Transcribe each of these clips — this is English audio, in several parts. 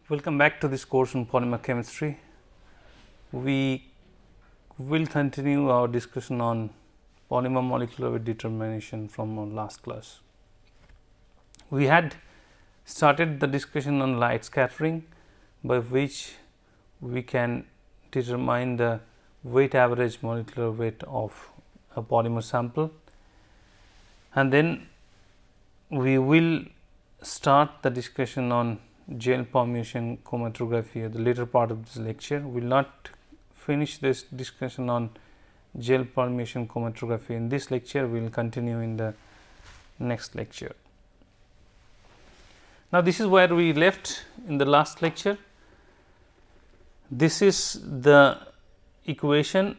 Welcome back to this course on polymer chemistry. We will continue our discussion on polymer molecular weight determination from our last class. We had started the discussion on light scattering, by which we can determine the weight average molecular weight of a polymer sample, and then we will start the discussion on gel permeation chromatography at the later part of this lecture. We will not finish this discussion on gel permeation chromatography in this lecture. We will continue in the next lecture. Now, this is where we left in the last lecture. This is the equation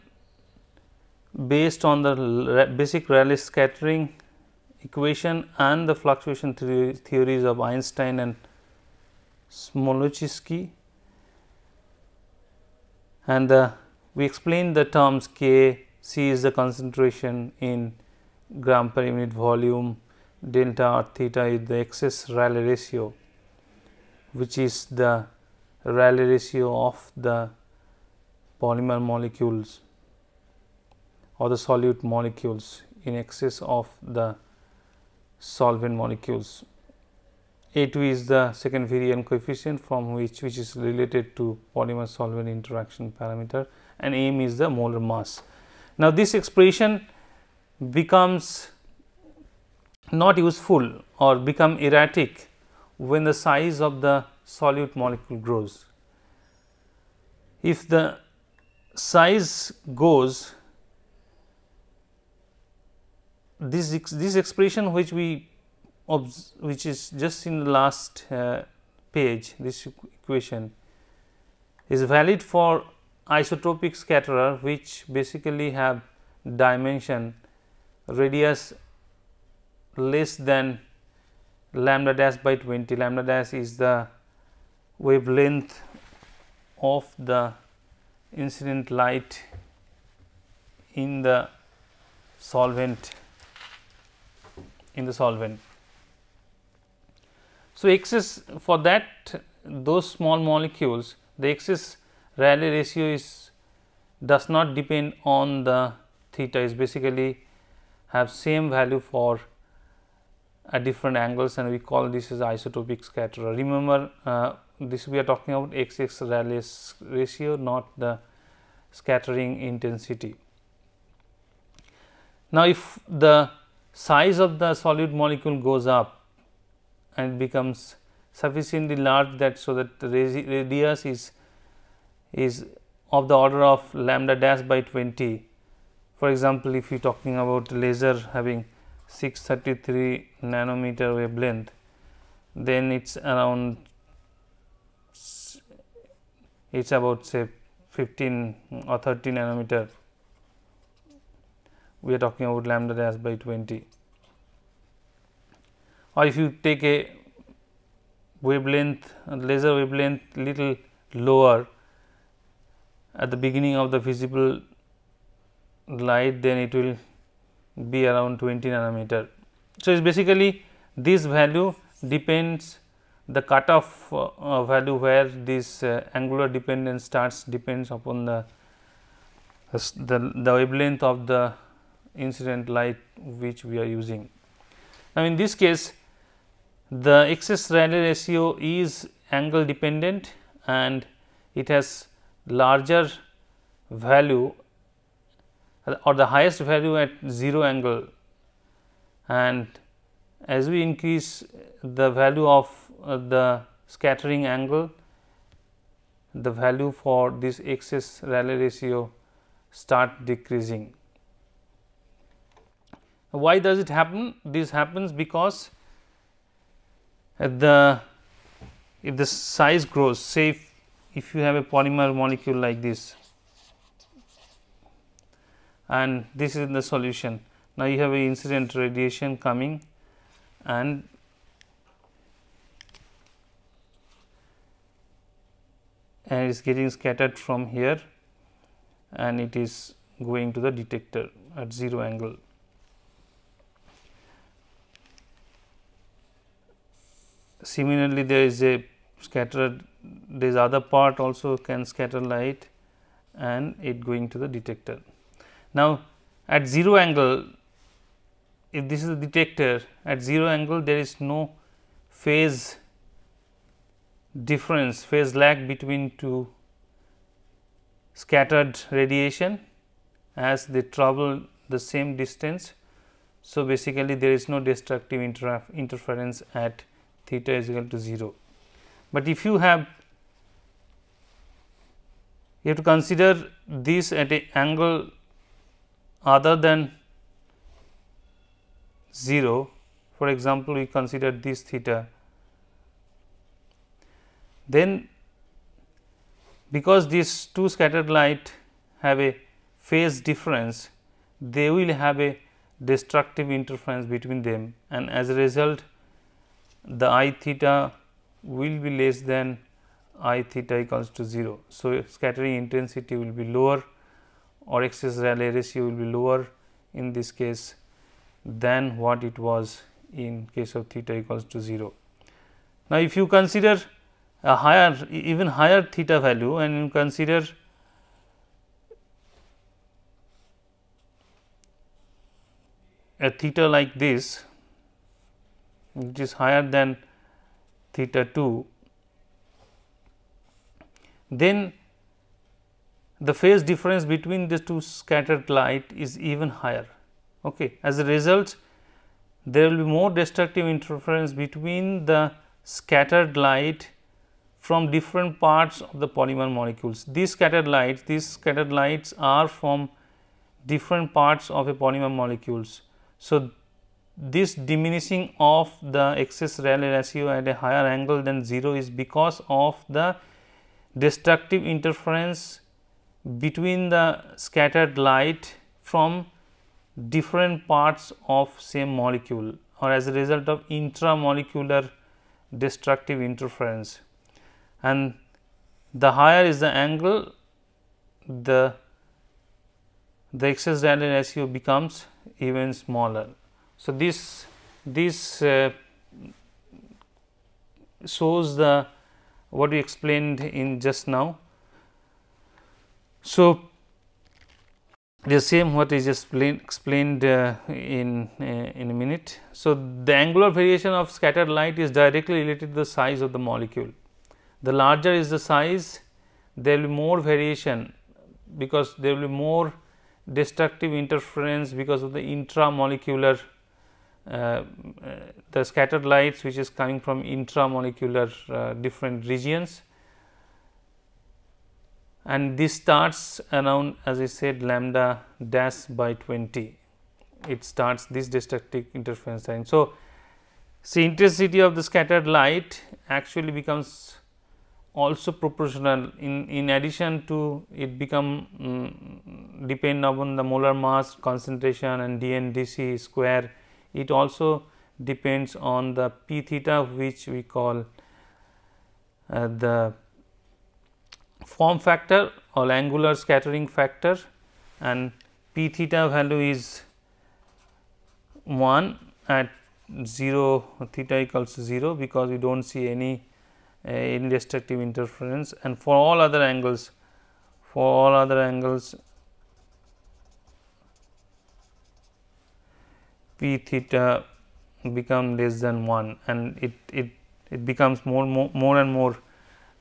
based on the basic Rayleigh scattering equation and the fluctuation theories of Einstein and Smoluchowski, and we explained the terms K, C is the concentration in gram per unit volume, delta or theta is the excess Rayleigh ratio, which is the Rayleigh ratio of the polymer molecules or the solute molecules in excess of the solvent molecules. A2 is the second variant coefficient from which is related to polymer solvent interaction parameter, and m is the molar mass. Now, this expression becomes not useful or become erratic when the size of the solute molecule grows. If the size goes, this expression which is just in the last page, this equation is valid for isotopic scatterer, which basically have dimension radius less than lambda dash by 20. Lambda dash is the wavelength of the incident light in the solvent. So, excess for that those small molecules, the excess Rayleigh ratio does not depend on the theta, is basically have same value for at different angles, and we call this as isotopic scatterer. Remember, this we are talking about excess Rayleigh ratio, not the scattering intensity. Now, if the size of the solute molecule goes up and becomes sufficiently large, that so that the radius is of the order of lambda dash by 20. For example, if you are talking about laser having 633 nanometer wavelength, then it's around, it's about say 15 or 30 nanometer. We are talking about lambda dash by 20. Or if you take a wavelength, laser wavelength little lower at the beginning of the visible light, then it will be around 20 nanometer. So, it's basically this value depends, the cutoff value where this angular dependence starts depends upon the wavelength of the incident light which we are using. Now, in this case, the excess Rayleigh ratio is angle dependent and it has larger value or the highest value at 0 angle, and as we increase the value of the scattering angle, the value for this excess Rayleigh ratio start decreasing. Why does it happen? This happens because if the size grows, say if you have a polymer molecule like this and this is the solution, now you have a incident radiation coming and and it is getting scattered from here and it is going to the detector at 0 angle. Similarly, there is a scattered, there is other part also can scatter light and it going to the detector. Now, at 0 angle, if this is the detector, at 0 angle there is no phase difference, phase lag between two scattered radiation as they travel the same distance. So, basically there is no destructive interference at theta is equal to 0. But if you have to consider this at a angle other than 0, for example, we consider this theta, then because these two scattered light have a phase difference, they will have a destructive interference between them, and as a result the I theta will be less than I theta equals to 0. So, scattering intensity will be lower or excess Rayleigh ratio will be lower in this case than what it was in case of theta equals to 0. Now, if you consider a higher, even higher theta value and you consider a theta like this, which is higher than theta 2, then the phase difference between the two scattered light is even higher. Okay. As a result, there will be more destructive interference between the scattered light from different parts of the polymer molecules. These scattered lights are from different parts of a polymer molecules. So, this diminishing of the excess Rayleigh ratio at a higher angle than 0 is because of the destructive interference between the scattered light from different parts of same molecule, or as a result of intramolecular destructive interference. And the higher is the angle, the excess Rayleigh ratio becomes even smaller. So, this shows the what we explained in just now. So, the same what is just explained in a minute. So, the angular variation of scattered light is directly related to the size of the molecule. The larger is the size, there will be more variation because there will be more destructive interference because of the intramolecular the scattered lights which is coming from intramolecular different regions, and this starts around, as I said, lambda dash by 20, it starts this destructive interference time. So, see, intensity of the scattered light actually becomes also proportional, in addition to it become depend upon the molar mass, concentration and dN/dc square. It also depends on the p theta, which we call the form factor or angular scattering factor, and p theta value is 1 at 0 theta equals to 0, because we do not see any destructive interference, and for all other angles, p theta become less than 1, and it becomes more and more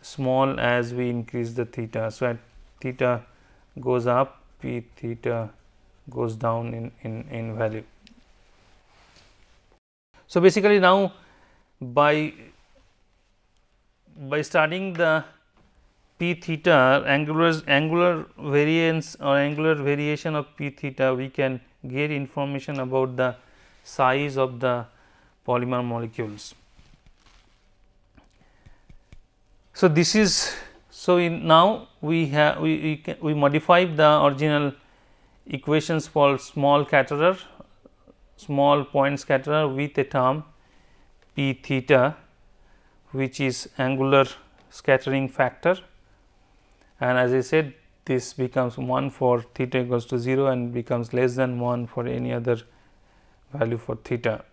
small as we increase the theta. So, at theta goes up, p theta goes down in value. So, basically now by studying the p theta, angular variance or angular variation of p theta, we can get information about the size of the polymer molecules. So, this is now we have we modified the original equations for small scatterer, small point scatterer with a term p theta, which is angular scattering factor, and as I said, this becomes 1 for theta equals to 0 and becomes less than 1 for any other value for theta.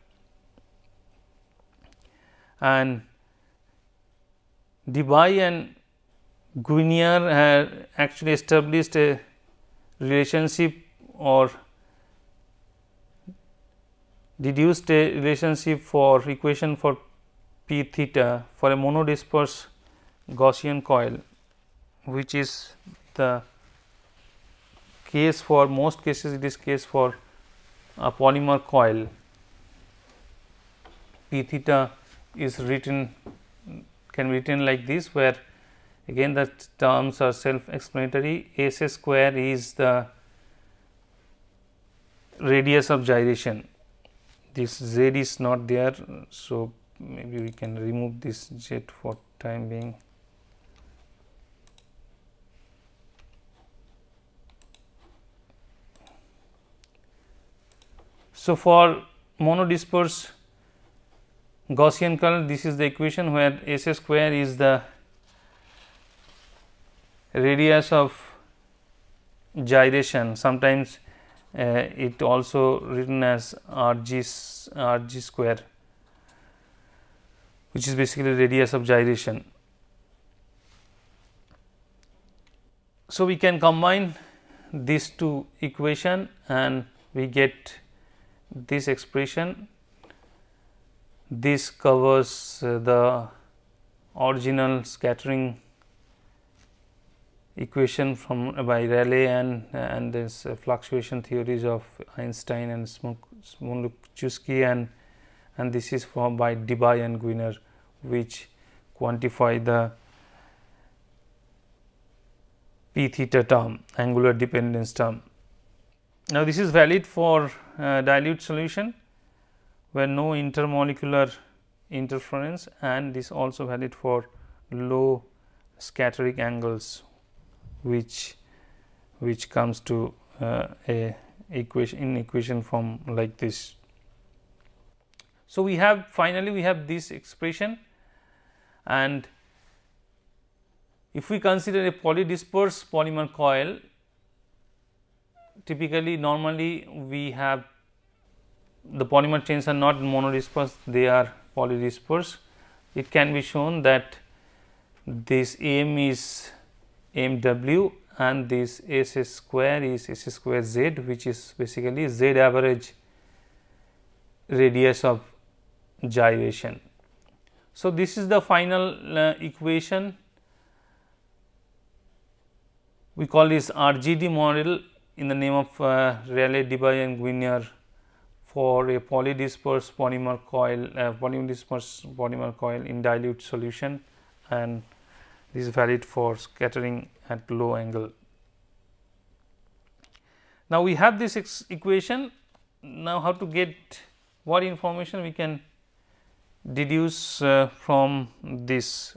And Debye and Guinier had actually established a relationship or deduced a relationship for equation for p theta for a monodisperse Gaussian coil, which is the case for most cases. It is case for a polymer coil. P theta is written, can be written like this, where again the terms are self explanatory. S square is the radius of gyration. This z is not there, so maybe we can remove this z for time being. So, for monodisperse Gaussian coil, this is the equation where S square is the radius of gyration. Sometimes it also written as RG square, which is basically radius of gyration. So, we can combine these two equation and we get this expression. This covers the original scattering equation from by Rayleigh and this fluctuation theories of Einstein and Smoluchowski, and this is from by Debye and Guinier, which quantify the p theta term, angular dependence term. Now, this is valid for dilute solution where no intermolecular interference, and this also valid for low scattering angles, which comes to a equation form like this. So, we have finally we have this expression, and if we consider a polydisperse polymer coil, typically normally we have the polymer chains are not monodisperse, they are polydisperse. It can be shown that this M is MW and this S square is S square Z, which is basically Z average radius of gyration. So, this is the final equation. We call this RGD model in the name of Rayleigh, Debye and Guinier for a polydisperse polymer coil, in dilute solution, and this is valid for scattering at low angle. Now, we have this equation. Now, how to get what information we can deduce from this?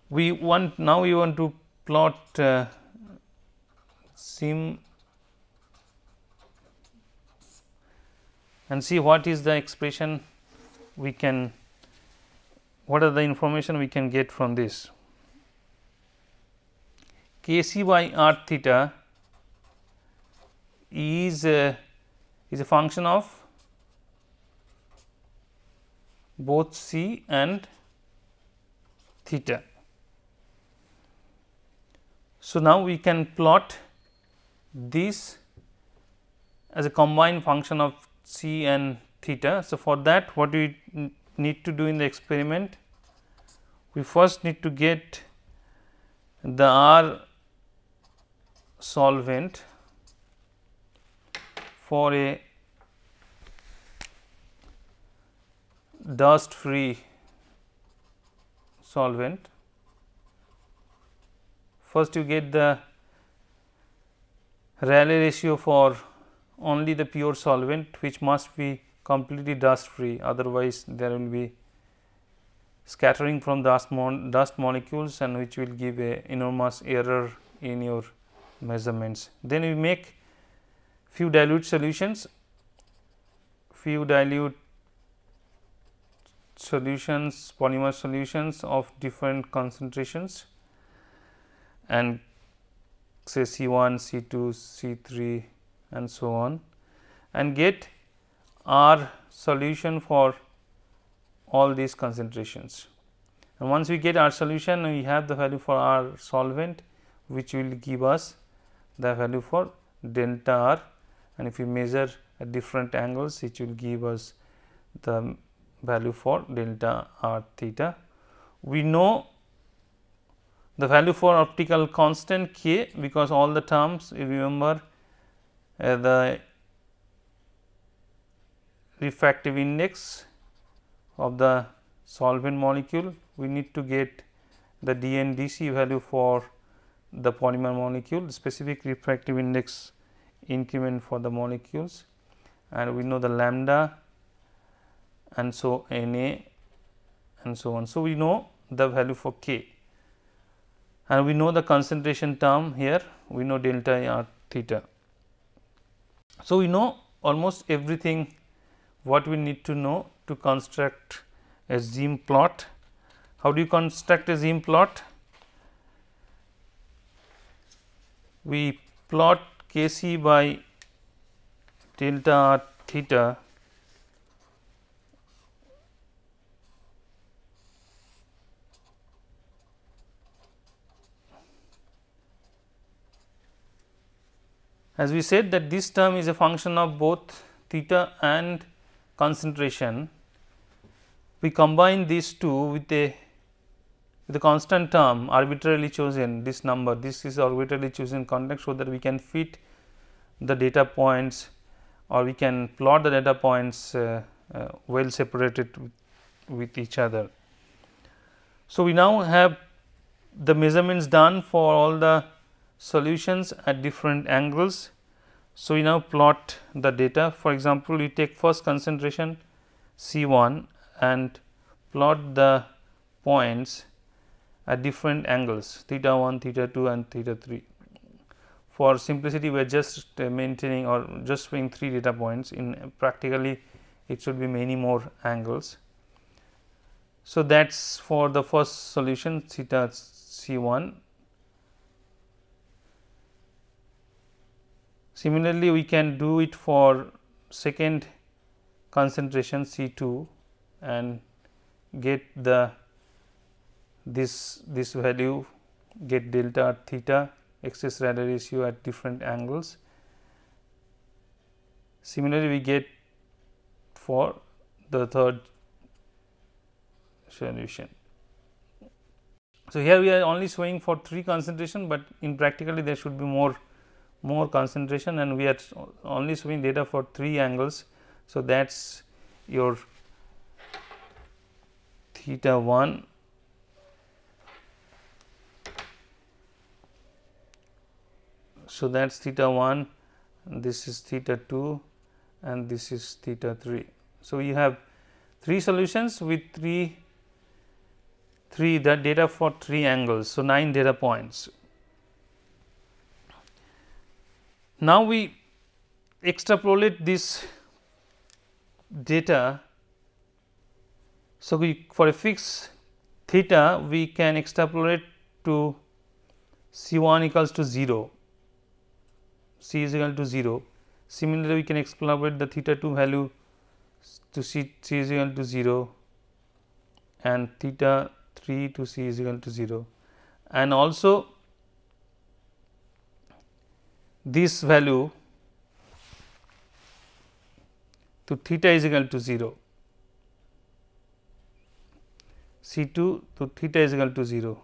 We want to plot sim and see what is the expression we can, what are the information we can get from this. Kc by r theta is a function of both c and theta. So, now we can plot this as a combined function of c and theta. So, for that what we need to do in the experiment, we first need to get the R solvent for a dust free solvent. First you get the Rayleigh ratio for only the pure solvent, which must be completely dust free, otherwise there will be scattering from dust molecules, and which will give a enormous error in your measurements. Then we make few dilute solutions, polymer solutions of different concentrations, and say C1, C2, C3 and so on, and get our solution for all these concentrations. And once we get our solution, we have the value for our solvent, which will give us the value for delta R, and if we measure at different angles, it will give us the value for delta R theta. We know the value for optical constant K, because all the terms, you remember the refractive index of the solvent molecule, we need to get the dNdC value for the polymer molecule, specific refractive index increment for the molecules, and we know the lambda and so Na and so on. So, we know the value for K, and we know the concentration term here, we know delta R theta. So, we know almost everything what we need to know to construct a Simplot. How do you construct a Simplot? We plot Kc by delta R theta as we said that this term is a function of both theta and concentration. We combine these two with a constant term arbitrarily chosen, this number, this is arbitrarily chosen context, so that we can fit the data points, or we can plot the data points well separated with each other. So, we now have the measurements done for all the solutions at different angles. So, we now plot the data. For example, we take first concentration C1 and plot the points at different angles, theta 1, theta 2 and theta 3. For simplicity, we are just maintaining or just showing 3 data points. In practically it should be many more angles. So, that is for the first solution theta C1. Similarly, we can do it for second concentration C2 and get the this value, get delta theta excess radial ratio at different angles. Similarly, we get for the third solution. So, here we are only showing for 3 concentration, but in practically there should be more concentration, and we are only showing data for 3 angles. So, that is your theta 1, so that is theta 1, this is theta 2 and this is theta 3. So, you have 3 solutions with 3 the data for 3 angles. So, 9 data points. Now, we extrapolate this data. So, we for a fixed theta we can extrapolate to C1 equals to 0, C is equal to 0. Similarly, we can extrapolate the theta 2 value to C is equal to 0 and theta 3 to C is equal to 0, and also this value to theta is equal to 0, C2 to theta is equal to 0,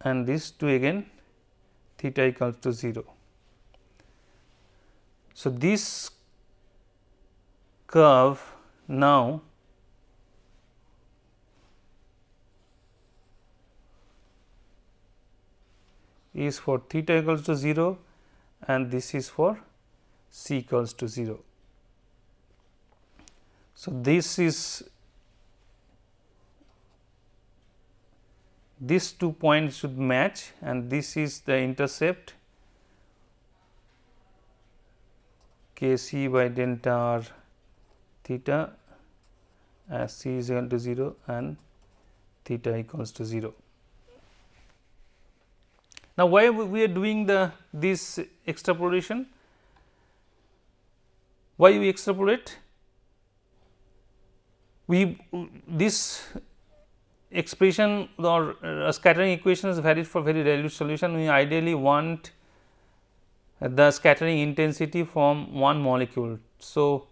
and this to again theta equals to 0. So, this curve now is for theta equals to 0 and this is for C equals to 0. So, these 2 points should match, and this is the intercept Kc by delta R theta as C is equal to 0 and theta equals to 0. Now, why we are doing this extrapolation? Why we extrapolate? This expression or scattering equation is valid for very dilute solution. We ideally want the scattering intensity from one molecule. So,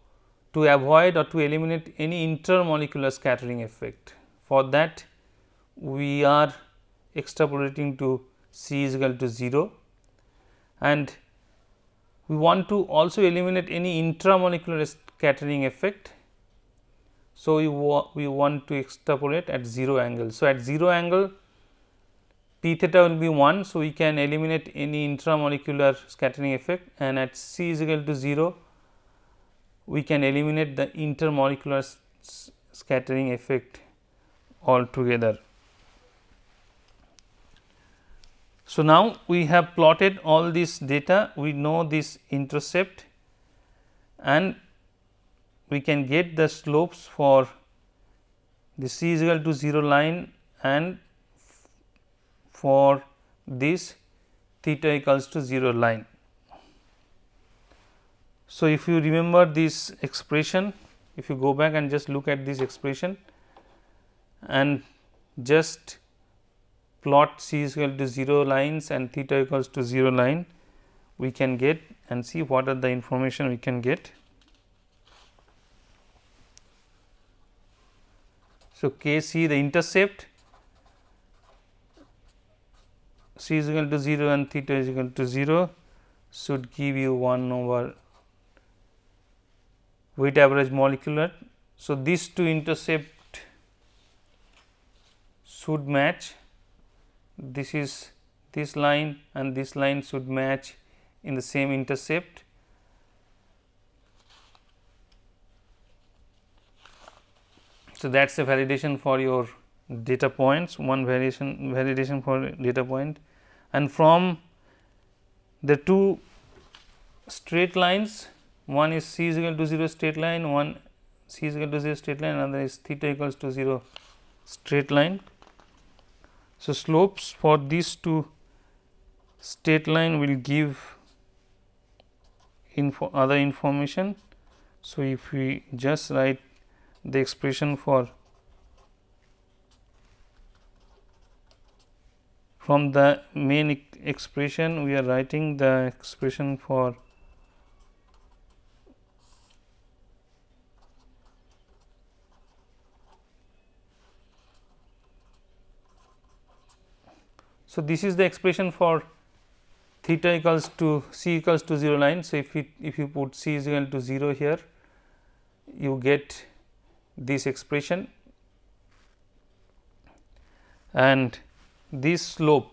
to avoid or to eliminate any intermolecular scattering effect, for that we are extrapolating to C is equal to 0, and we want to also eliminate any intramolecular scattering effect. So, we want to extrapolate at 0 angle. So, at 0 angle p theta will be 1. So, we can eliminate any intramolecular scattering effect, and at C is equal to 0 we can eliminate the intermolecular scattering effect altogether. So, now we have plotted all this data, we know this intercept, and we can get the slopes for the C is equal to 0 line and for this theta equals to 0 line. So, if you remember this expression, if you go back and just look at this expression and just plot C is equal to 0 lines and theta equals to 0 line, we can get and see what are the information we can get. So, K C, the intercept, C is equal to 0 and theta is equal to 0 should give you 1 over weight average molecular. So, these two intercept should match, this is this line and this line should match in the same intercept. So, that is a validation for your data points, one validation for data point, and from the two straight lines, one is C is equal to 0 straight line, one C is equal to 0 straight line, another is theta equals to 0 straight line. So, slopes for these two straight line will give other information. So, if we just write the expression for from the main expression, we are writing the expression for so, this is the expression for theta equals to C equals to 0 line. So, if you put C is equal to 0 here, you get this expression, and this slope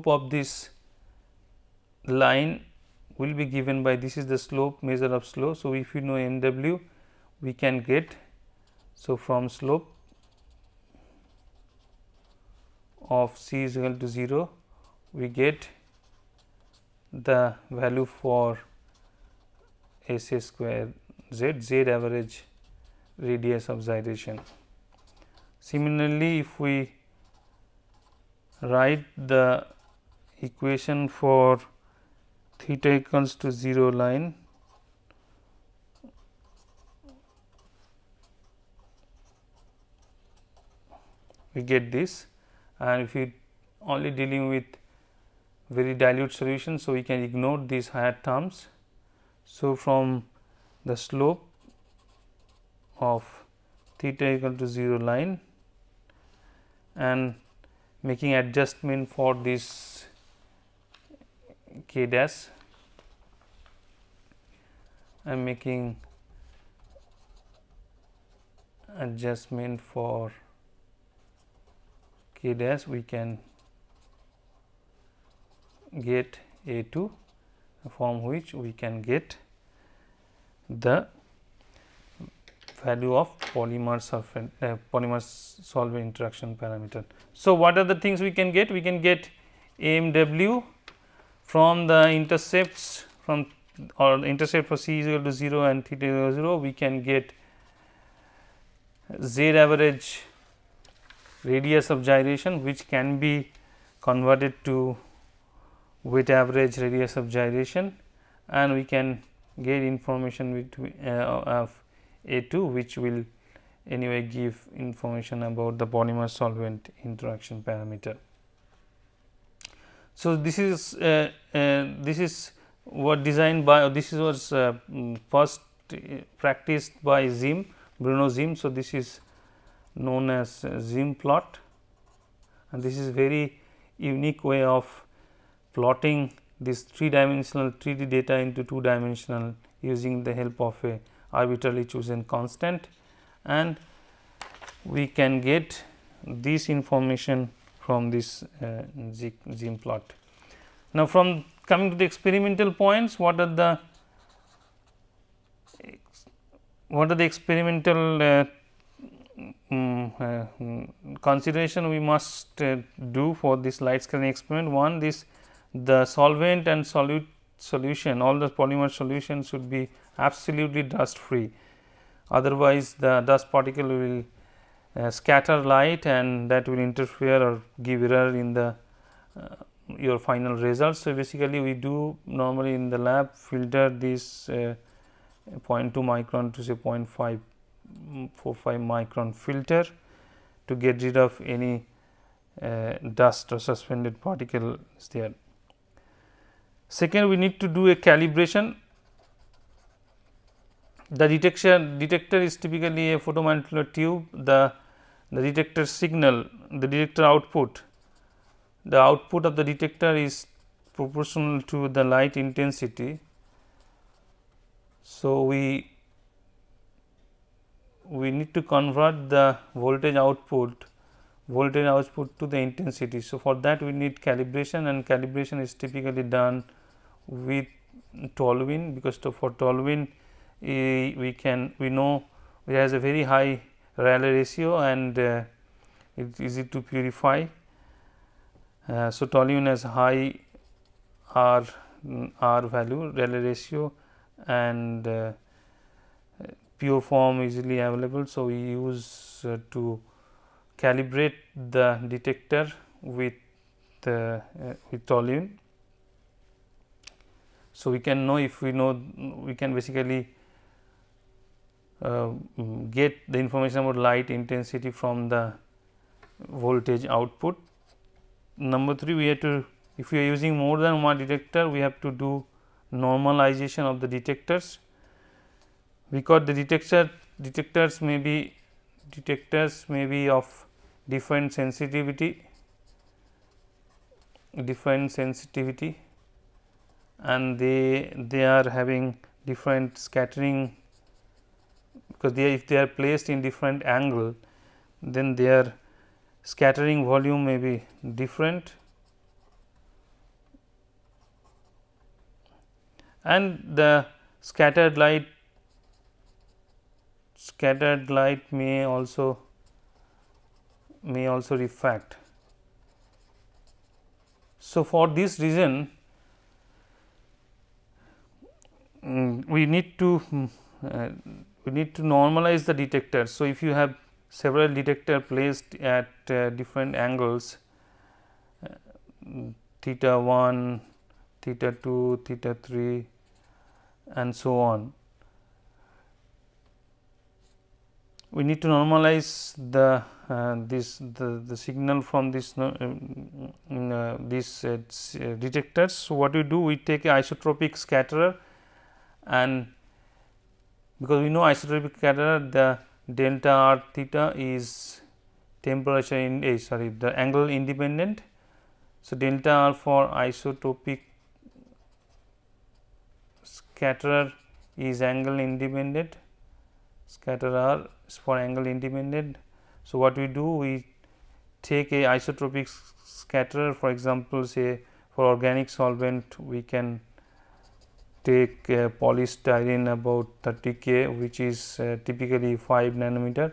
of this line will be given by, this is the slope, measure of slope. So, if you know MW, we can get, so from slope of C is equal to 0, we get the value for S A square Z, Z average radius of gyration. Similarly, if we write the equation for theta equals to 0 line, we get this, and if we only dealing with very dilute solution, so we can ignore these higher terms. So, from the slope of theta equal to 0 line and making adjustment for this k dash, I am making adjustment for k dash, we can get A2, from which we can get the value of polymer solvent interaction parameter. So, what are the things we can get? We can get AMW from the intercepts from or intercept for C is equal to 0 and theta is equal to 0. We can get Z average radius of gyration, which can be converted to weight average radius of gyration, and we can get information of A2, which will anyway give information about the polymer solvent interaction parameter. So, this is what designed by, this was first practiced by Bruno Zim. So, this is known as Simplot, and this is very unique way of plotting this 3-dimensional 3D data into 2-dimensional using the help of a arbitrarily chosen constant, and we can get this information from this Simplot. Now, from coming to the experimental points, what are the experimental consideration we must do for this light scattering experiment? One, the solvent and solution, all the polymer solution should be absolutely dust free, otherwise the dust particle will scatter light and that will interfere or give error in the your final results. So, basically we do normally in the lab filter this 0.2 micron to say 0.545 micron filter to get rid of any dust or suspended particles there. Second, we need to do a calibration. The detector is typically a photomanipulator tube. The detector signal, the detector output, the output of the detector is proportional to the light intensity. So, we need to convert the voltage output to the intensity. So, for that we need calibration, and calibration is typically done with toluene, because for toluene we know it has a very high Rayleigh ratio and it is easy to purify. So, toluene has high R value, Rayleigh ratio, and pure form easily available. So, we use to calibrate the detector with toluene. So, we can know, if we know, we can basically get the information about light intensity from the voltage output. Number 3, we have to, if we are using more than one detector, we have to do normalization of the detectors, because the detectors may be of different sensitivity, and they are having different scattering, because if they are placed in different angle, then their scattering volume may be different, and the scattered light may also refract. So, for this reason we need to normalize the detector. So, if you have several detector placed at different angles, theta 1, theta 2, theta 3 and so on, we need to normalize the signal from this detectors. So, what we do, we take a isotropic scatterer, and because we know isotropic scatterer, the delta r theta is temperature the angle independent. So, delta r for isotropic scatterer is angle independent, scatter r is for angle independent. So, what we do, we take a isotropic scatterer, for example, say for organic solvent we can take polystyrene about 30 K, which is typically 5 nanometer,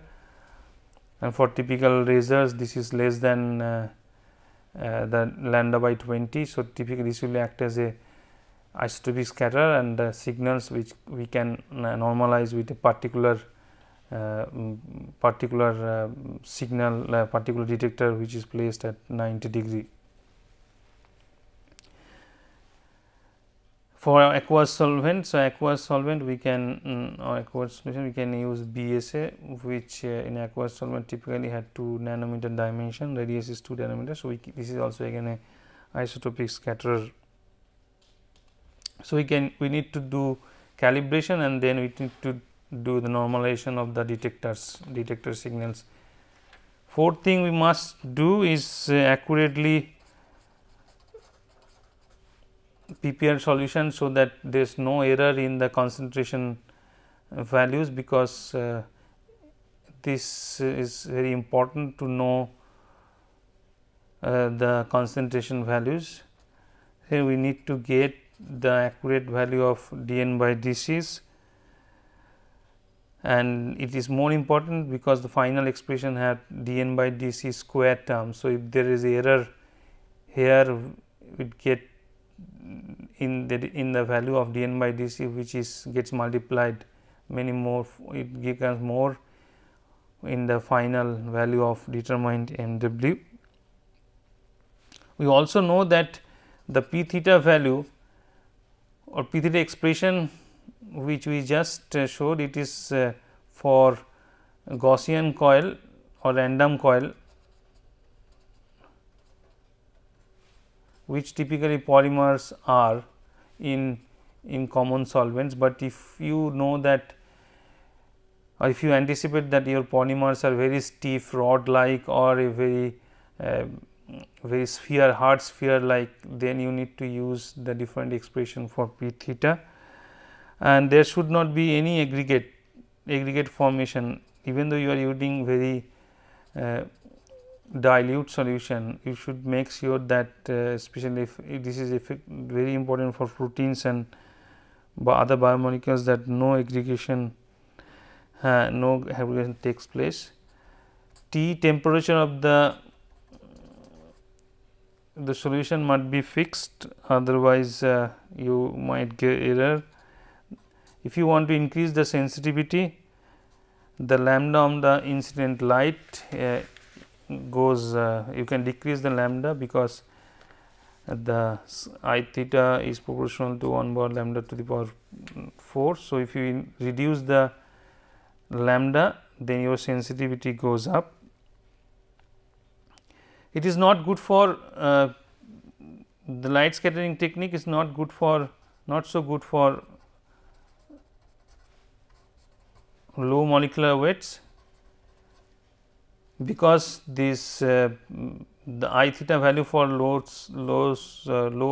and for typical razors this is less than the lambda by 20. So, typically this will act as a isotropic scatterer, and the signals which we can normalize with a particular particular detector which is placed at 90 degree. For aqueous solvent, so aqueous solvent we can or aqueous solution we can use BSA, which in aqueous solvent typically had 2 nanometer dimension, radius is 2 nanometers. So, this is also again a isotopic scatterer. So, we need to do calibration and then we need to do the normalization of the detector signals. Fourth thing we must do is accurately PPR solution, so that there is no error in the concentration values, because this is very important to know the concentration values. Here we need to get the accurate value of dN by dCs, and it is more important because the final expression had dN by dC square term. So, if there is error here, we get in the value of dN by dC, which is gets multiplied many more, it becomes more in the final value of determined MW. We also know that the P theta value or P theta expression, which we just showed, it is for Gaussian coil or random coil, which typically polymers are in common solvents. But if you know that, or if you anticipate that your polymers are very stiff rod like or a very hard sphere like, then you need to use the different expression for P theta, and there should not be any aggregate formation. Even though you are using very dilute solution, you should make sure that especially if this is very important for proteins and other biomolecules, that no aggregation takes place. T temperature of the solution must be fixed, otherwise you might get error. If you want to increase the sensitivity, the lambda on the incident light goes, you can decrease the lambda, because the I theta is proportional to 1 bar lambda to the power 4. So, if you reduce the lambda, then your sensitivity goes up. It is not good for the light scattering technique is not so good for low molecular weights, because this the I theta value for low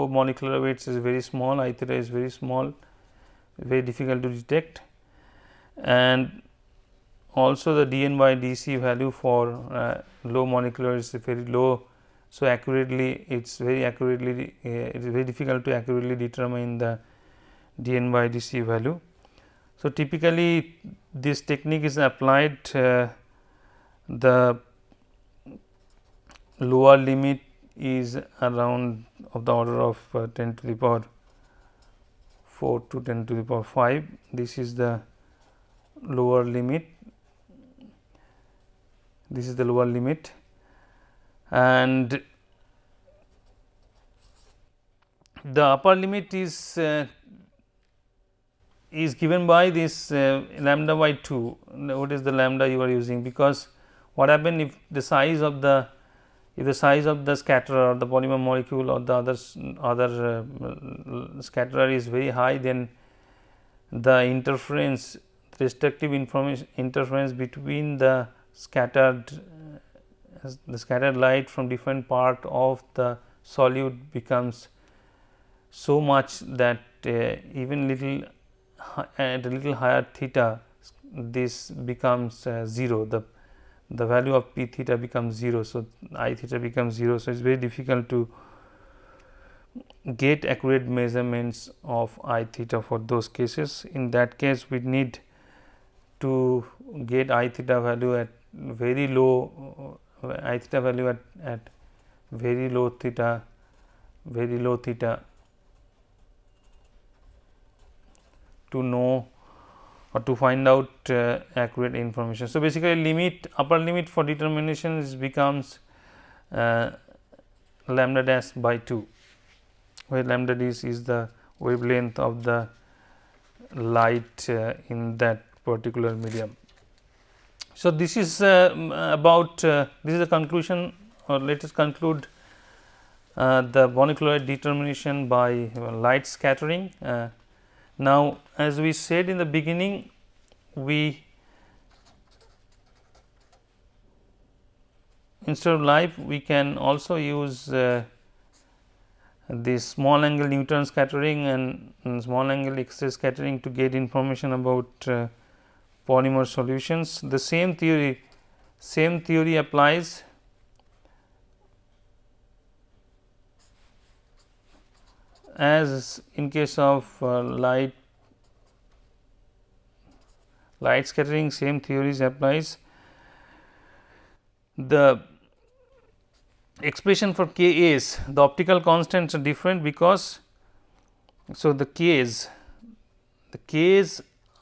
molecular weights is very small, I theta is very small, very difficult to detect, and also the dN by dC value for low molecular is very low. So, accurately it is very difficult to accurately determine the dN by dC value. So, typically this technique is applied, the lower limit is around of the order of 10 to the power 4 to 10 to the power 5. This is the lower limit. This is the lower limit, and the upper limit is given by this lambda by 2. What is the lambda you are using? Because what happens if the size of the scatterer or the polymer molecule or the other scatterer is very high, then the interference, destructive interference between the scattered light from different part of the solute becomes so much that even at a little higher theta, this becomes 0. The value of P theta becomes 0. So, I theta becomes 0. So, it is very difficult to get accurate measurements of I theta for those cases. In that case, we need to get I theta value at very low, I theta value at very low theta to know or to find out accurate information. So, basically upper limit for determination becomes lambda dash by 2, where lambda dash is the wavelength of the light in that particular medium. So, this is about this is the conclusion, or let us conclude the molecular determination by light scattering. Now, as we said in the beginning, we instead of light we can also use the small angle neutron scattering and small angle X-ray scattering to get information about polymer solutions. The same theory applies as in case of light scattering. Same theories applies. The expression for Kas, the optical constants are different because, so the Ks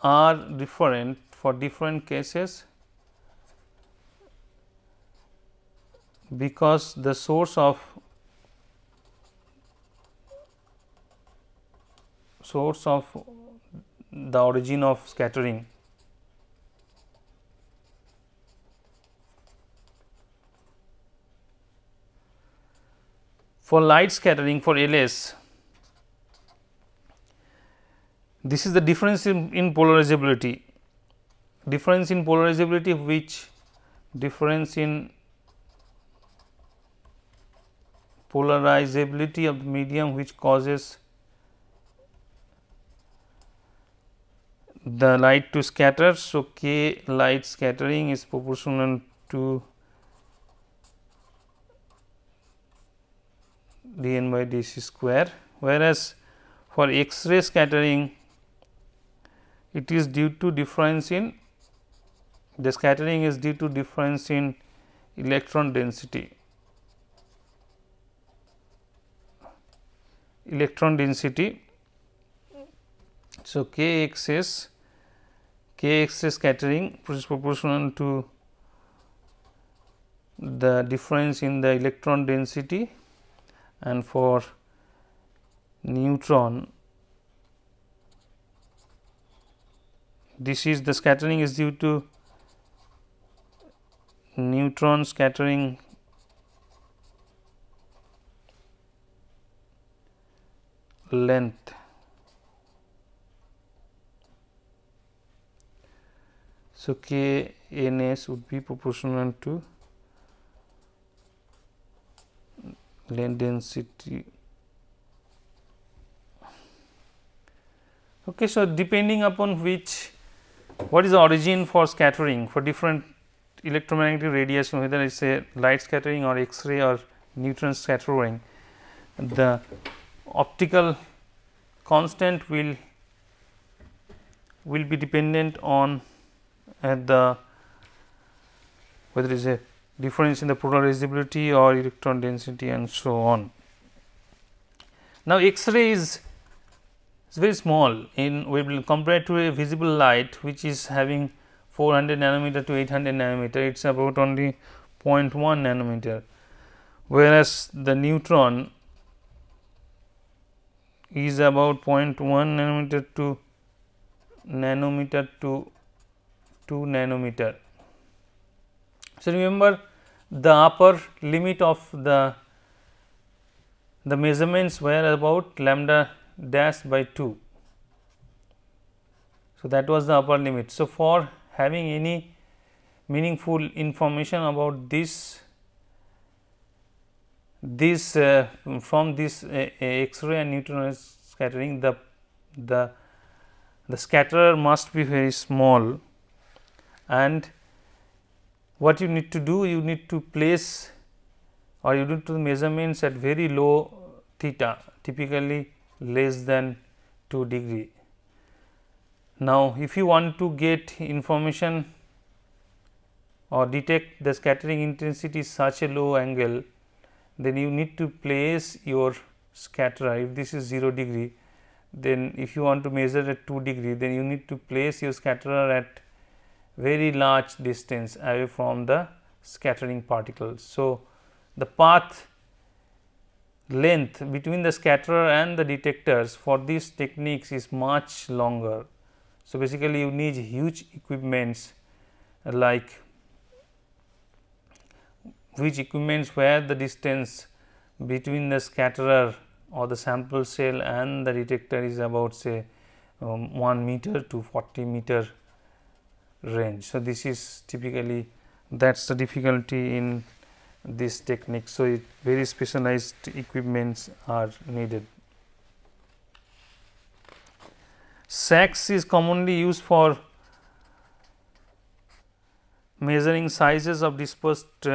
are different for different cases, because the source of the origin of scattering for light scattering for LS, this is the difference in polarizability. Difference in polarizability, which difference in polarizability of the medium which causes the light to scatter. So, K light scattering is proportional to dN by dC square, whereas for X-ray scattering it is due to difference in the scattering is due to difference in electron density. So, Kxs scattering is proportional to the difference in the electron density, and for neutron this is the scattering is due to neutron scattering length. So, Kns would be proportional to length density. Okay, so, depending upon what is the origin for scattering for different electromagnetic radiation, whether it is a light scattering or X-ray or neutron scattering, the optical constant will be dependent on whether it is a difference in the polarizability or electron density and so on. Now, X-ray is very small in wavelength compared to a visible light, which is having 400 nanometer to 800 nanometer, it is about only 0.1 nanometer, whereas the neutron is about 0.1 nanometer to 2 nanometer. So, remember the upper limit of the measurements were about lambda dash by 2. So, that was the upper limit. So, for having any meaningful information about this from this X-ray and neutron scattering, the scatterer must be very small, and what you need to do, you need to place or you need to measurements at very low theta, typically less than 2 degree. Now, if you want to get information or detect the scattering intensity such a low angle, then you need to place your scatterer. If this is 0 degree, then if you want to measure at 2 degree, then you need to place your scatterer at very large distance away from the scattering particles. So, the path length between the scatterer and the detectors for these techniques is much longer. So, basically you need huge equipments like where the distance between the scatterer or the sample cell and the detector is about say 1 meter to 40 meter range. So, this is typically that is the difficulty in this technique. So, very specialized equipments are needed. SAX is commonly used for measuring sizes of dispersed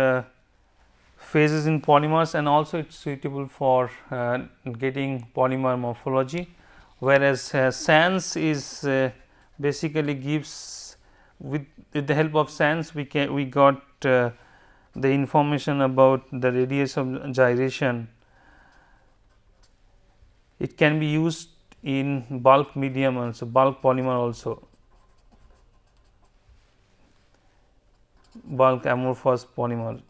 phases in polymers, and also it is suitable for getting polymer morphology, whereas SANS is basically gives with the help of SANS we got the information about the radius of gyration. It can be used in bulk medium also, bulk polymer also, bulk amorphous polymer.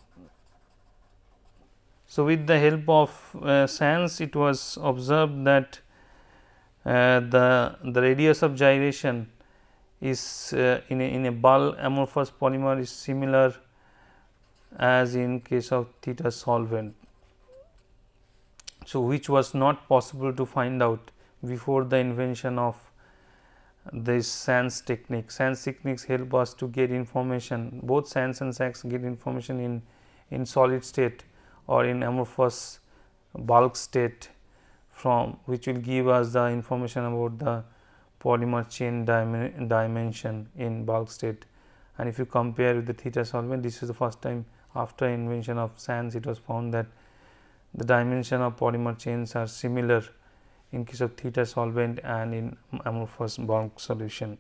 So, with the help of SANS, it was observed that the radius of gyration is in a bulk amorphous polymer is similar as in case of theta solvent. So, which was not possible to find out before the invention of this SANS technique. SANS techniques help us to get information, both SANS and SAX get information in solid state or in amorphous bulk state, from which will give us the information about the polymer chain dimension in bulk state. And if you compare with the theta solvent, this is the first time after invention of SANS it was found that the dimension of polymer chains are similar in case of theta solvent and in amorphous bulk solution.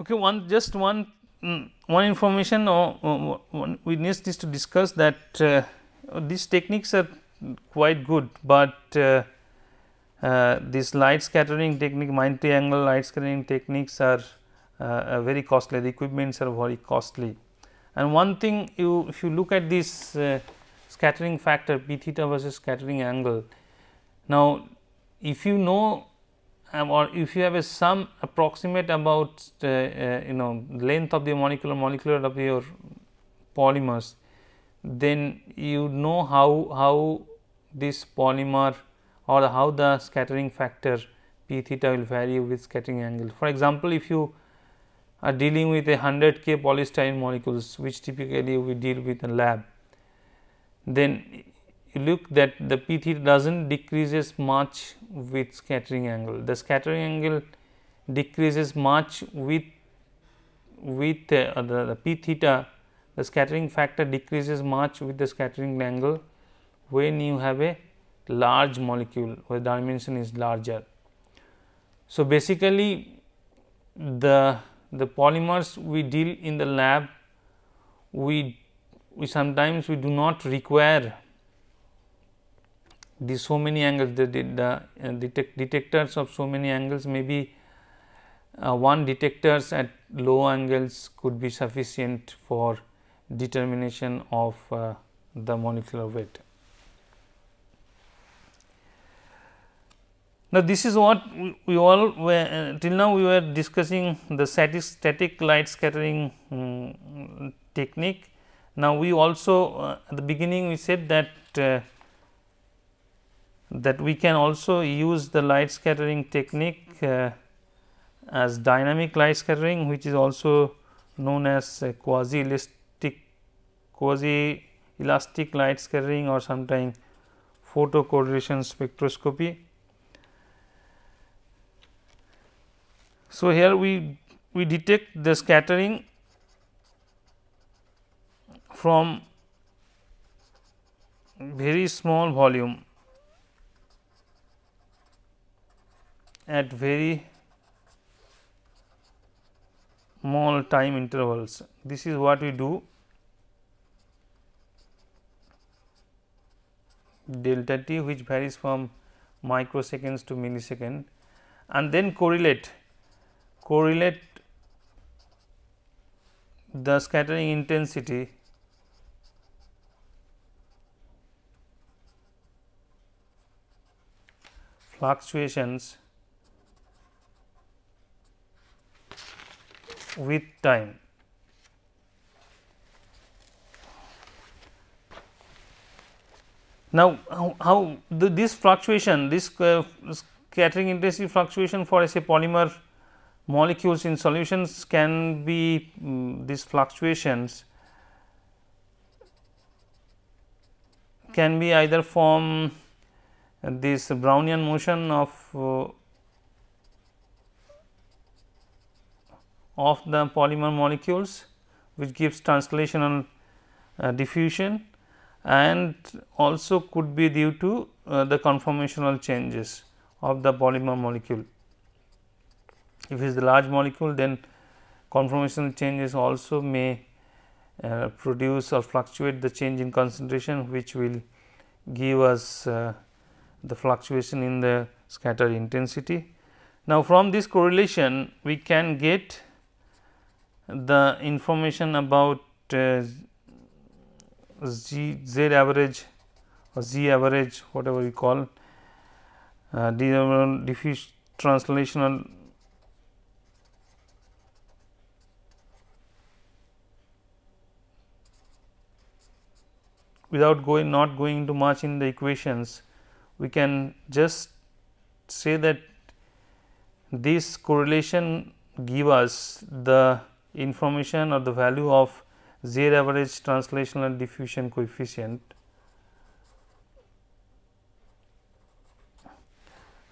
Okay, one information we need to discuss that these techniques are quite good, but this light scattering technique, multi-angle light scattering techniques are very costly. The equipments are very costly, and one thing if you look at this scattering factor p theta versus scattering angle. Now, if you know or if you have some approximate about length of the molecular of your polymers, then you know how this polymer or how the scattering factor p theta will vary with scattering angle. For example, if you are dealing with 100K polystyrene molecules, which typically we deal with in lab, then you look that the p theta does not decreases much with scattering angle. The scattering angle decreases much with the p theta, the scattering factor decreases much with the scattering angle when you have a large molecule where dimension is larger. So, basically the polymers we deal in the lab, we sometimes we do not require so many angles. The detectors of so many angles, maybe one detectors at low angles could be sufficient for determination of the molecular weight. Now, this is what we all were till now we were discussing the static light scattering technique. Now, we also at the beginning we said that that we can also use the light scattering technique as dynamic light scattering, which is also known as quasi elastic light scattering or sometimes photocorrelation spectroscopy. So, here we detect the scattering from very small volume at very small time intervals. This is what we do, delta t, which varies from microseconds to millisecond, and then correlate the scattering intensity fluctuations with time. Now, how this fluctuation, this scattering intensity fluctuation for say polymer molecules in solutions can be these fluctuations can be either from this Brownian motion of the polymer molecules, which gives translational diffusion, and also could be due to the conformational changes of the polymer molecule. If it is the large molecule, then conformational changes also may produce or fluctuate the change in concentration, which will give us the fluctuation in the scatter intensity. Now, from this correlation we can get the information about Z average or Z average, whatever we call diffuse translational without not going into much in the equations. We can just say that this correlation give us the information or the value of Z average translational diffusion coefficient,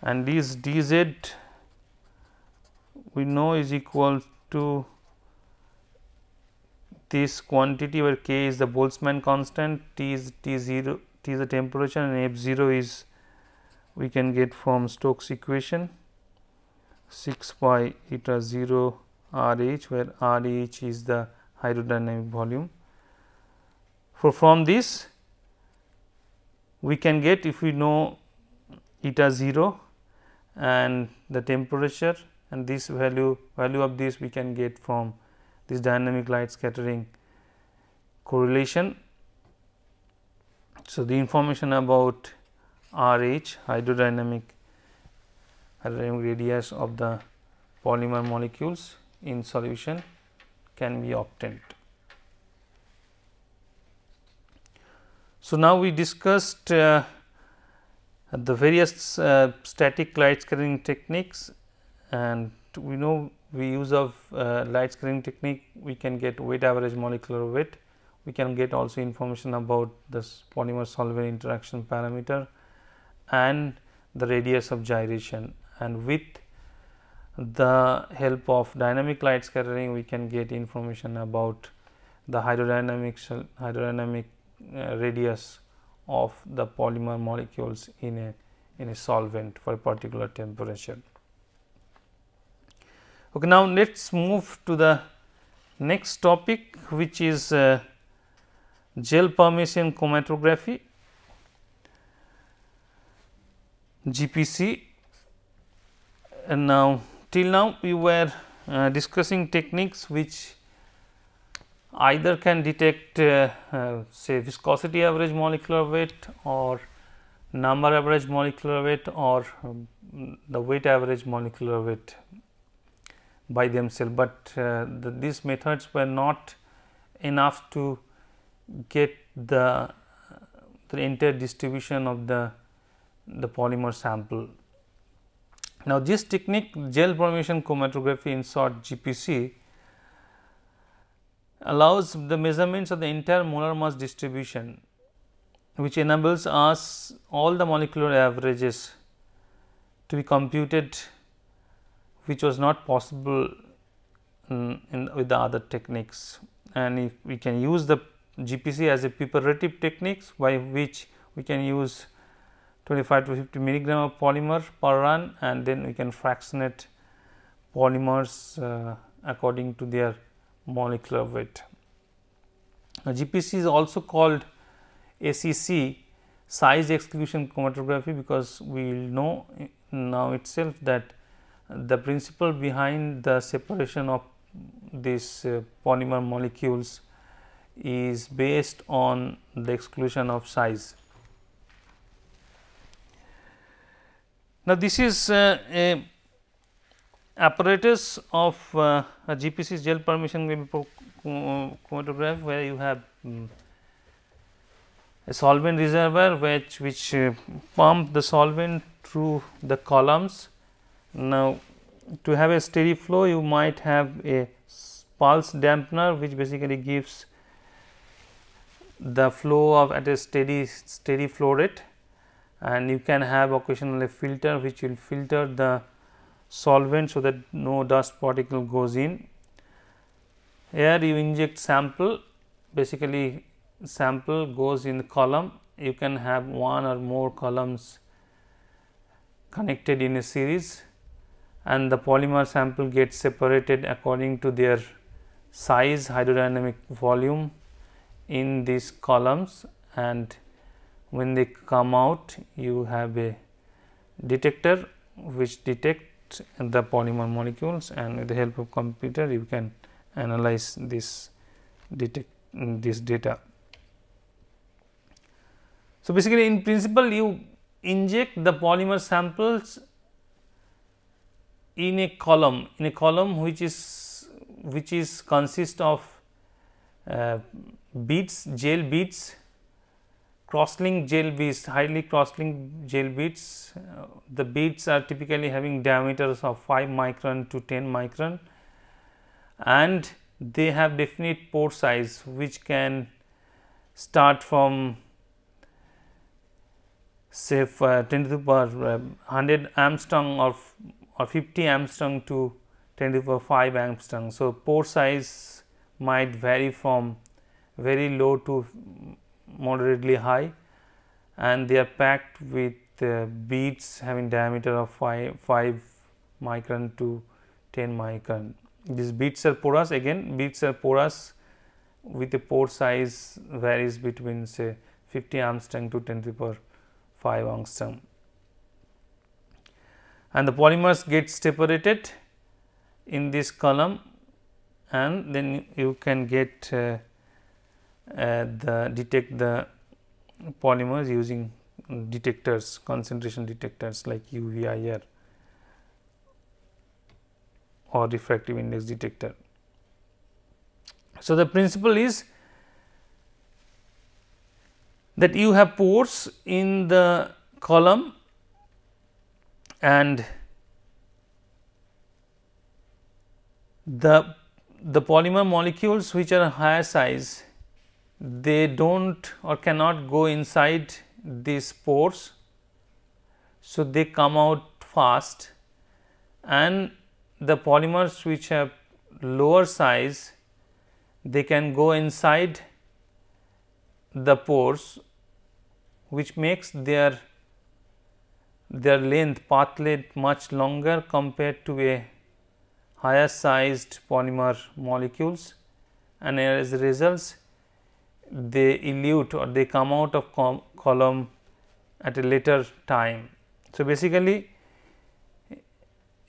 and this dz we know is equal to this quantity where k is the Boltzmann constant, T is T0, T is the temperature, and F0 is we can get from Stokes equation 6 pi eta 0 RH, where RH is the hydrodynamic volume. From this we can get, if we know eta 0 and the temperature, and this value of this we can get from this dynamic light scattering correlation. So, the information about RH, hydrodynamic radius of the polymer molecules in solution, can be obtained. So, now we discussed the various static light scattering techniques, and we know we use of light scattering technique we can get weight average molecular weight. We can get also information about this polymer solvent interaction parameter and the radius of gyration, and with the help of dynamic light scattering we can get information about the hydrodynamic radius of the polymer molecules in a solvent for a particular temperature. Okay, now let us move to the next topic, which is gel permeation chromatography, GPC. And now till now we were discussing techniques which either can detect say viscosity average molecular weight or number average molecular weight or the weight average molecular weight by themselves, but these methods were not enough to get the entire distribution of the polymer sample. Now, this technique, gel permeation chromatography, in short GPC, allows the measurements of the entire molar mass distribution, which enables us all the molecular averages to be computed, which was not possible with the other techniques. And if we can use the GPC as a preparative techniques, by which we can use 25 to 50 milligram of polymer per run, and then we can fractionate polymers according to their molecular weight. Now, GPC is also called SEC, size exclusion chromatography, because we will know now itself that the principle behind the separation of these polymer molecules is based on the exclusion of size. Now, this is a apparatus of a GPC gel permeation chromatograph, where you have a solvent reservoir which pump the solvent through the columns. Now, to have a steady flow, you might have a pulse dampener, which basically gives the flow of at a steady flow rate, and you can have occasionally a filter which will filter the solvent so that no dust particle goes in. Here you inject sample, basically sample goes in the column. You can have one or more columns connected in a series, and the polymer sample gets separated according to their size, hydrodynamic volume in these columns, and when they come out you have a detector which detects the polymer molecules, and with the help of computer you can analyze this data. So, basically in principle you inject the polymer samples in a column which is consist of beads, gel beads, crosslink gel beads, highly crosslink gel beads. The beads are typically having diameters of 5 micron to 10 micron, and they have definite pore size which can start from say 10 to the power 100 Armstrong or 50 Armstrong to 10 to the power 5 Armstrong. So, pore size might vary from very low to moderately high, and they are packed with beads having diameter of 5 micron to 10 micron. These beads are porous, again beads are porous with a pore size varies between say 50 Armstrong to 10 to the power 5 angstrom, and the polymers get separated in this column, and then you can get detect the polymers using detectors, concentration detectors like UV-IR or refractive index detector. So, the principle is that you have pores in the column, and the polymer molecules which are higher size, they do not or cannot go inside these pores. So, they come out fast, and the polymers which have lower size, they can go inside the pores, which makes their length, path length much longer compared to a higher sized polymer molecules, and as a result they elute or they come out of column at a later time. So, basically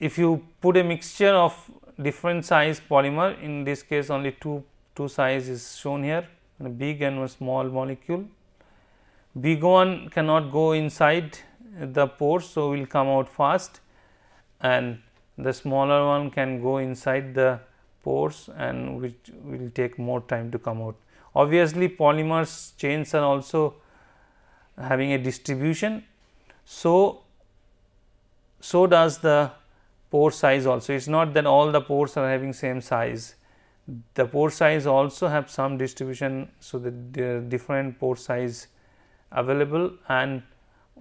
if you put a mixture of different size polymer, in this case only two size is shown here, a big and a small molecule. Big one cannot go inside the pores, so will come out fast, and the smaller one can go inside the pores and which will take more time to come out. Obviously, polymers chains are also having a distribution, so does the pore size also. It is not that all the pores are having same size. The pore size also have some distribution, so that there are different pore size available, and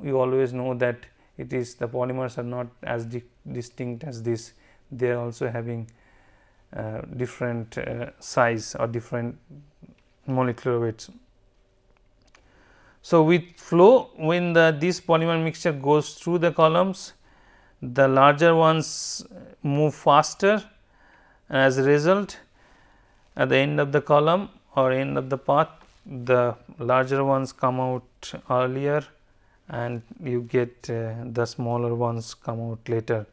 you always know that it is the polymers are not as distinct as this, they are also having different size or different molecular weights. So, with flow, when this polymer mixture goes through the columns, the larger ones move faster, and as a result at the end of the column or end of the path, the larger ones come out earlier and you get the smaller ones come out later.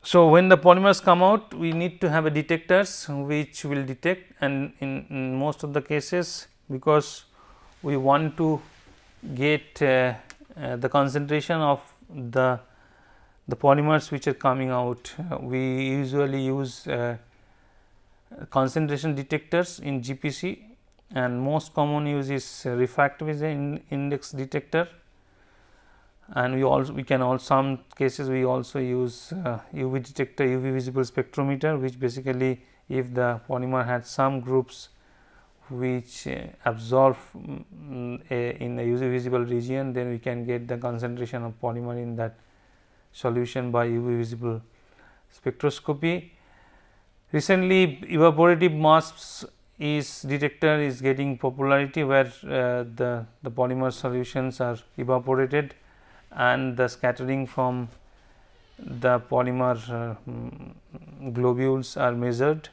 So, when the polymers come out, we need to have a detectors which will detect, and in most of the cases, because we want to get the concentration of the polymers which are coming out. We usually use concentration detectors in GPC, and most common use is refractive index detector, and we can also some cases we also use UV detector, UV visible spectrometer, which basically if the polymer had some groups which absorb in the UV visible region, then we can get the concentration of polymer in that solution by UV visible spectroscopy. Recently, evaporative mass detector is getting popularity, where the polymer solutions are evaporated and the scattering from the polymer globules are measured.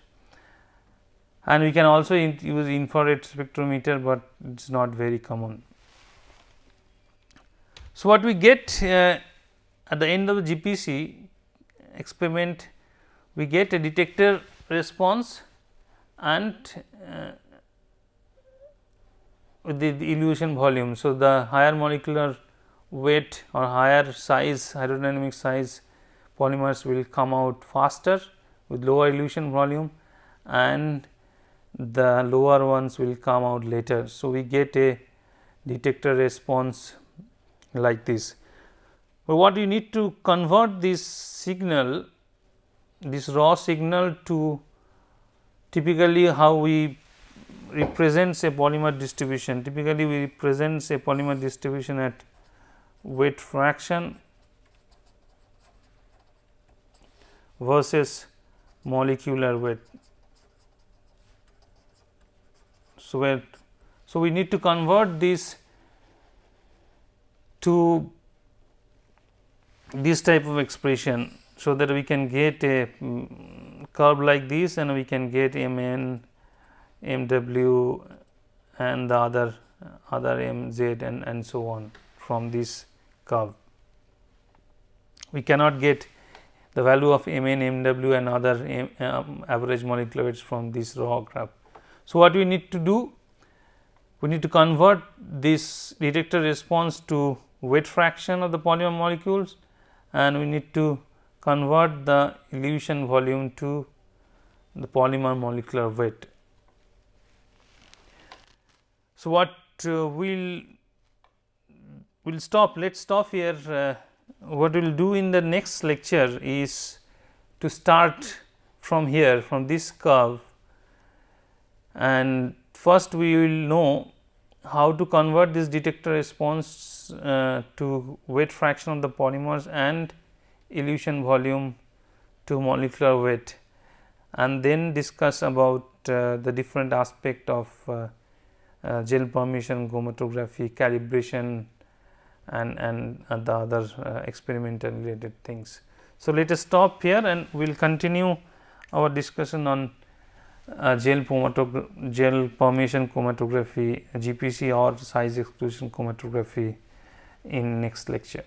And we can also use infrared spectrometer, but it is not very common. So, what we get at the end of the GPC experiment, we get a detector response and with the elution volume. So, the higher molecular weight or higher size, hydrodynamic size polymers will come out faster with lower elution volume, and the lower ones will come out later. So, we get a detector response like this. But what you need to convert this signal, this raw signal, to typically how we represents a polymer distribution. Typically, we represents a polymer distribution at weight fraction versus molecular weight. So, we need to convert this to this type of expression, so that we can get a curve like this, and we can get Mn, Mw and the other Mz and so on from this curve. We cannot get the value of Mn, Mw and other average molecular weights from this raw graph. So, what we need to do? We need to convert this detector response to weight fraction of the polymer molecules, and we need to convert the elution volume to the polymer molecular weight. So, what we'll stop, let us stop here. What we will do in the next lecture is to start from here, from this curve, and first we will know how to convert this detector response to weight fraction of the polymers and elution volume to molecular weight, and then discuss about the different aspect of gel permeation, chromatography, calibration and the other experimental related things. So, let us stop here, and we will continue our discussion on gel permeation chromatography, GPC or size exclusion chromatography in next lecture.